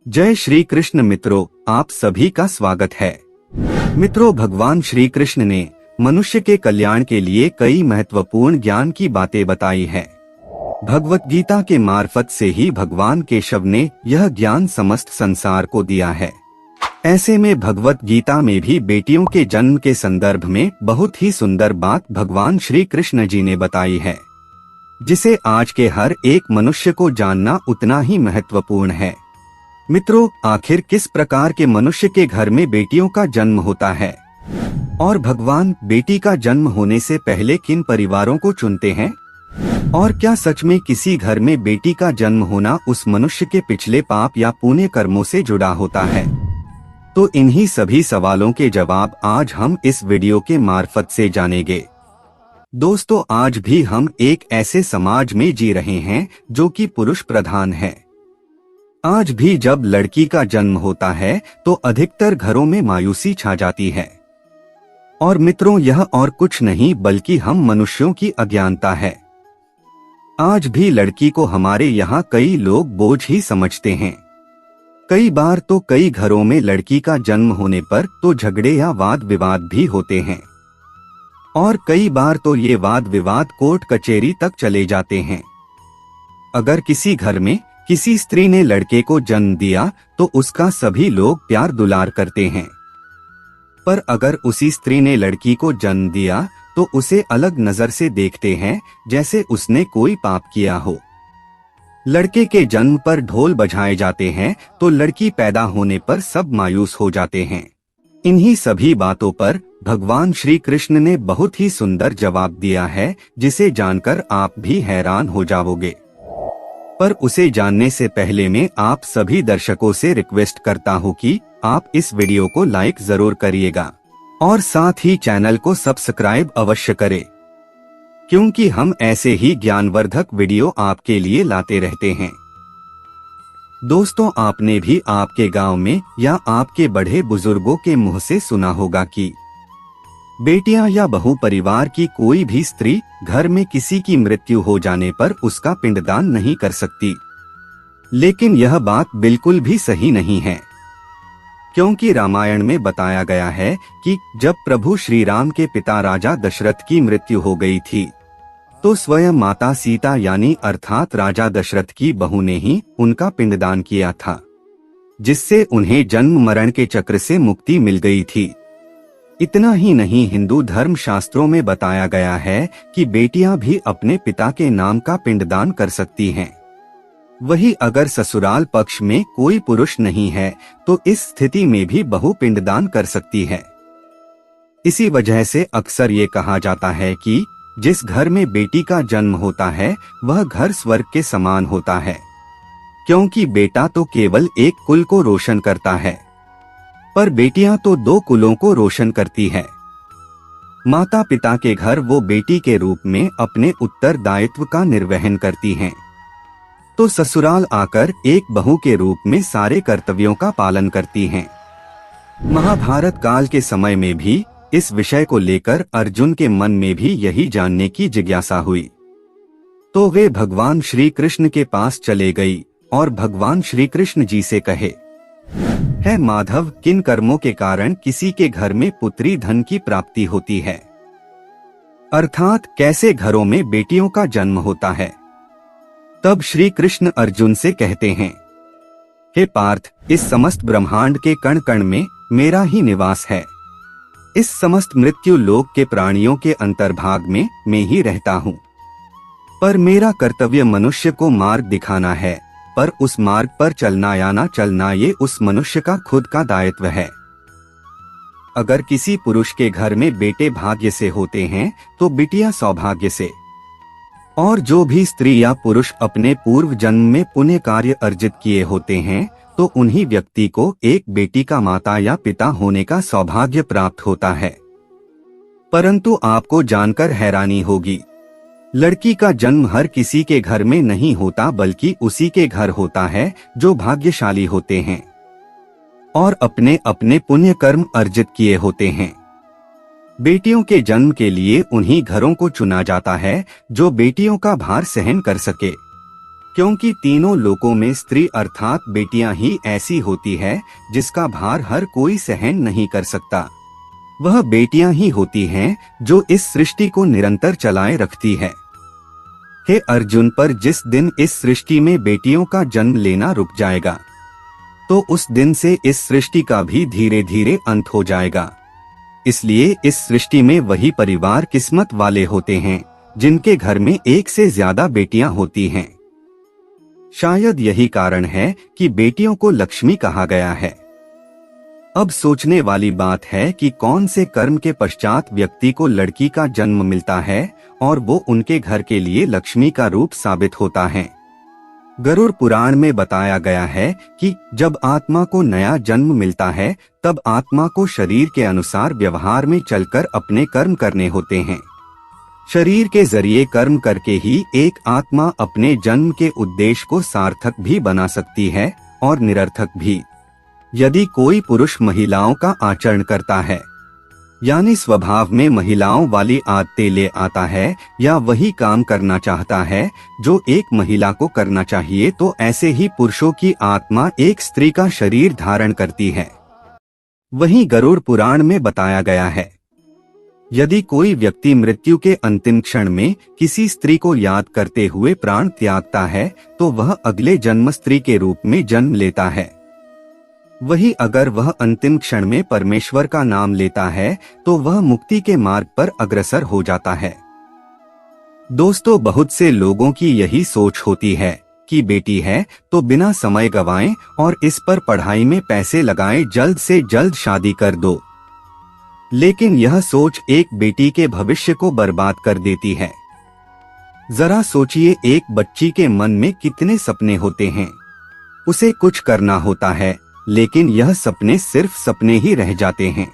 जय श्री कृष्ण मित्रों, आप सभी का स्वागत है। मित्रों, भगवान श्री कृष्ण ने मनुष्य के कल्याण के लिए कई महत्वपूर्ण ज्ञान की बातें बताई है। भगवत गीता के मार्फत से ही भगवान केशव ने यह ज्ञान समस्त संसार को दिया है। ऐसे में भगवत गीता में भी बेटियों के जन्म के संदर्भ में बहुत ही सुंदर बात भगवान श्री कृष्ण जी ने बताई है, जिसे आज के हर एक मनुष्य को जानना उतना ही महत्वपूर्ण है। मित्रों, आखिर किस प्रकार के मनुष्य के घर में बेटियों का जन्म होता है और भगवान बेटी का जन्म होने से पहले किन परिवारों को चुनते हैं, और क्या सच में किसी घर में बेटी का जन्म होना उस मनुष्य के पिछले पाप या पुण्य कर्मों से जुड़ा होता है, तो इन्हीं सभी सवालों के जवाब आज हम इस वीडियो के मार्फत से जानेंगे। दोस्तों, आज भी हम एक ऐसे समाज में जी रहे हैं जो कि पुरुष प्रधान है। आज भी जब लड़की का जन्म होता है तो अधिकतर घरों में मायूसी छा जाती है। और मित्रों, यह और कुछ नहीं बल्कि हम मनुष्यों की अज्ञानता है। आज भी लड़की को हमारे यहाँ कई लोग बोझ ही समझते हैं। कई बार तो कई घरों में लड़की का जन्म होने पर तो झगड़े या वाद विवाद भी होते हैं, और कई बार तो ये वाद विवाद कोर्ट कचहरी तक चले जाते हैं। अगर किसी घर में किसी स्त्री ने लड़के को जन्म दिया तो उसका सभी लोग प्यार दुलार करते हैं, पर अगर उसी स्त्री ने लड़की को जन्म दिया तो उसे अलग नजर से देखते हैं, जैसे उसने कोई पाप किया हो। लड़के के जन्म पर ढोल बजाए जाते हैं तो लड़की पैदा होने पर सब मायूस हो जाते हैं। इन्हीं सभी बातों पर भगवान श्री कृष्ण ने बहुत ही सुंदर जवाब दिया है, जिसे जानकर आप भी हैरान हो जाओगे। पर उसे जानने से पहले मैं आप सभी दर्शकों से रिक्वेस्ट करता हूं कि आप इस वीडियो को लाइक जरूर करिएगा और साथ ही चैनल को सब्सक्राइब अवश्य करें, क्योंकि हम ऐसे ही ज्ञानवर्धक वीडियो आपके लिए लाते रहते हैं। दोस्तों, आपने भी आपके गांव में या आपके बड़े बुजुर्गों के मुंह से सुना होगा कि बेटियां या बहु परिवार की कोई भी स्त्री घर में किसी की मृत्यु हो जाने पर उसका पिंडदान नहीं कर सकती। लेकिन यह बात बिल्कुल भी सही नहीं है, क्योंकि रामायण में बताया गया है कि जब प्रभु श्री राम के पिता राजा दशरथ की मृत्यु हो गई थी तो स्वयं माता सीता यानी अर्थात राजा दशरथ की बहू ने ही उनका पिंडदान किया था, जिससे उन्हें जन्म मरण के चक्र से मुक्ति मिल गई थी। इतना ही नहीं, हिंदू धर्म शास्त्रों में बताया गया है कि बेटियां भी अपने पिता के नाम का पिंडदान कर सकती हैं। वही अगर ससुराल पक्ष में कोई पुरुष नहीं है तो इस स्थिति में भी बहू पिंडदान कर सकती है। इसी वजह से अक्सर ये कहा जाता है कि जिस घर में बेटी का जन्म होता है वह घर स्वर्ग के समान होता है, क्योंकि बेटा तो केवल एक कुल को रोशन करता है, पर बेटियां तो दो कुलों को रोशन करती है। माता पिता के घर वो बेटी के रूप में अपने उत्तरदायित्व का निर्वहन करती हैं, तो ससुराल आकर एक बहू के रूप में सारे कर्तव्यों का पालन करती हैं। महाभारत काल के समय में भी इस विषय को लेकर अर्जुन के मन में भी यही जानने की जिज्ञासा हुई, तो वे भगवान श्री कृष्ण के पास चले गई और भगवान श्री कृष्ण जी से कहे, है माधव, किन कर्मों के कारण किसी के घर में पुत्री धन की प्राप्ति होती है, अर्थात कैसे घरों में बेटियों का जन्म होता है। तब श्री कृष्ण अर्जुन से कहते हैं, हे पार्थ, इस समस्त ब्रह्मांड के कण कण में मेरा ही निवास है। इस समस्त मृत्यु लोक के प्राणियों के अंतर्भाग में मैं ही रहता हूँ, पर मेरा कर्तव्य मनुष्य को मार्ग दिखाना है, पर उस मार्ग पर चलना या ना चलना ये उस मनुष्य का खुद का दायित्व है। अगर किसी पुरुष के घर में बेटे भाग्य से होते हैं तो बिटिया सौभाग्य से, और जो भी स्त्री या पुरुष अपने पूर्व जन्म में पुण्य कार्य अर्जित किए होते हैं तो उन्हीं व्यक्ति को एक बेटी का माता या पिता होने का सौभाग्य प्राप्त होता है। परंतु आपको जानकर हैरानी होगी, लड़की का जन्म हर किसी के घर में नहीं होता, बल्कि उसी के घर होता है जो भाग्यशाली होते हैं और अपने अपने पुण्य कर्म अर्जित किए होते हैं। बेटियों के जन्म के लिए उन्हीं घरों को चुना जाता है जो बेटियों का भार सहन कर सके, क्योंकि तीनों लोकों में स्त्री अर्थात बेटियां ही ऐसी होती है जिसका भार हर कोई सहन नहीं कर सकता। वह बेटियां ही होती हैं जो इस सृष्टि को निरंतर चलाए रखती है। हे अर्जुन, पर जिस दिन इस सृष्टि में बेटियों का जन्म लेना रुक जाएगा तो उस दिन से इस सृष्टि का भी धीरे धीरे अंत हो जाएगा। इसलिए इस सृष्टि में वही परिवार किस्मत वाले होते हैं जिनके घर में एक से ज्यादा बेटियां होती हैं। शायद यही कारण है कि बेटियों को लक्ष्मी कहा गया है। अब सोचने वाली बात है कि कौन से कर्म के पश्चात व्यक्ति को लड़की का जन्म मिलता है और वो उनके घर के लिए लक्ष्मी का रूप साबित होता है। गरुड़ पुराण में बताया गया है कि जब आत्मा को नया जन्म मिलता है तब आत्मा को शरीर के अनुसार व्यवहार में चलकर अपने कर्म करने होते हैं। शरीर के जरिए कर्म करके ही एक आत्मा अपने जन्म के उद्देश्य को सार्थक भी बना सकती है और निरर्थक भी। यदि कोई पुरुष महिलाओं का आचरण करता है, यानी स्वभाव में महिलाओं वाली आदतें ले आता है या वही काम करना चाहता है जो एक महिला को करना चाहिए, तो ऐसे ही पुरुषों की आत्मा एक स्त्री का शरीर धारण करती है। वहीं गरुड़ पुराण में बताया गया है, यदि कोई व्यक्ति मृत्यु के अंतिम क्षण में किसी स्त्री को याद करते हुए प्राण त्यागता है तो वह अगले जन्म स्त्री के रूप में जन्म लेता है। वही अगर वह अंतिम क्षण में परमेश्वर का नाम लेता है तो वह मुक्ति के मार्ग पर अग्रसर हो जाता है। दोस्तों, बहुत से लोगों की यही सोच होती है कि बेटी है तो बिना समय गवाएं और इस पर पढ़ाई में पैसे लगाएं, जल्द से जल्द शादी कर दो। लेकिन यह सोच एक बेटी के भविष्य को बर्बाद कर देती है। जरा सोचिए, एक बच्ची के मन में कितने सपने होते हैं। उसे कुछ करना होता है लेकिन यह सपने सिर्फ सपने ही रह जाते हैं।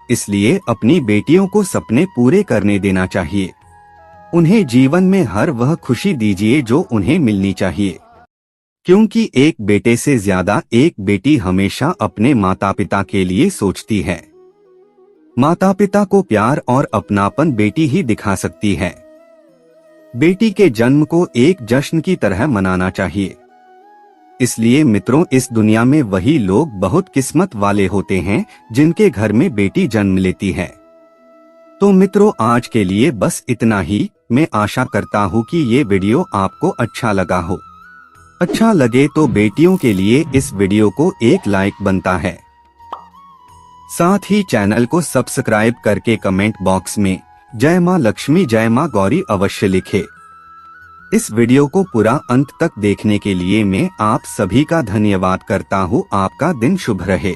इसलिए अपनी बेटियों को सपने पूरे करने देना चाहिए। उन्हें जीवन में हर वह खुशी दीजिए जो उन्हें मिलनी चाहिए, क्योंकि एक बेटे से ज्यादा एक बेटी हमेशा अपने माता पिता के लिए सोचती है। माता पिता को प्यार और अपनापन बेटी ही दिखा सकती है। बेटी के जन्म को एक जश्न की तरह मनाना चाहिए। इसलिए मित्रों, इस दुनिया में वही लोग बहुत किस्मत वाले होते हैं जिनके घर में बेटी जन्म लेती है। तो मित्रों, आज के लिए बस इतना ही। मैं आशा करता हूँ कि ये वीडियो आपको अच्छा लगा हो। अच्छा लगे तो बेटियों के लिए इस वीडियो को एक लाइक बनता है। साथ ही चैनल को सब्सक्राइब करके कमेंट बॉक्स में जय मां लक्ष्मी, जय मां गौरी अवश्य लिखे। इस वीडियो को पूरा अंत तक देखने के लिए मैं आप सभी का धन्यवाद करता हूँ। आपका दिन शुभ रहे।